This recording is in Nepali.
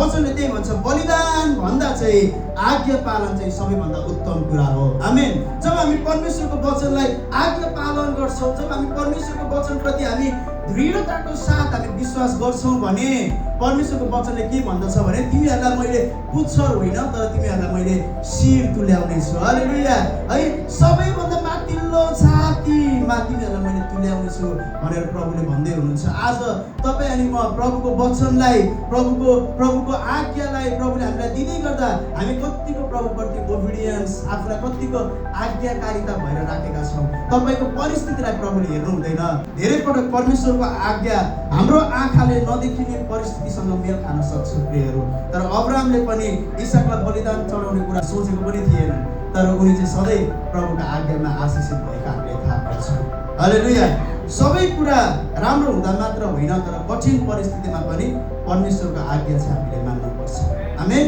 वचनले त्यही भन्छ, बलिदान भन्दा चाहिँ आज्ञा पालन चाहिँ सबैभन्दा उत्तम कुरा हो। आमेन। जब हामी परमेश्वरको वचनलाई आज्ञा पालन गर्छौँ, जब हामी परमेश्वरको वचनप्रति हामी दृढताको साथ हामी विश्वास गर्छौँ भने परमेश्वरको वचनले के भन्दछ भने तिमीहरूलाई मैले पुच्छर होइन तर तिमीहरूलाई मैले शिर तुल्याउने छु। हालेलुया। है, सबैभन्दा माथिल्लो छातीमा तिमीहरूलाई मैले तुल्याउने छु भनेर प्रभुले भन्दै हुनुहुन्छ। आज तपाईँ अनि म प्रभुको वचनलाई, प्रभुको आज्ञालाई प्रभुले हामीलाई दिँदै गर्दा हामी कतिको प्रभुप्रति ओबिडियन्स, आफूलाई कतिको आज्ञाकारिता भएर राखेका छौँ। तपाईँको परिस्थितिलाई प्रभुले हेर्नु हुँदैन। धेरै पटक परमेश्वरको आज्ञा हाम्रो आँखाले नदेखिने परिस्थितिसँग मेल खान सक्छ प्रियहरू। तर अब्राहमले पनि इसाकलाई बलिदान चढाउने कुरा सोचेको पनि थिएन, तर उनी चाहिँ सधैँ प्रभुका आज्ञामा आशिषित भएका हामीले थाहा पाउँछौँ। हालेलुया। सबै कुरा राम्रो हुँदा मात्र होइन तर कठिन परिस्थितिमा पनि परमेश्वरको आज्ञा चाहिँ हामीले मान्नुपर्छ। आमेन।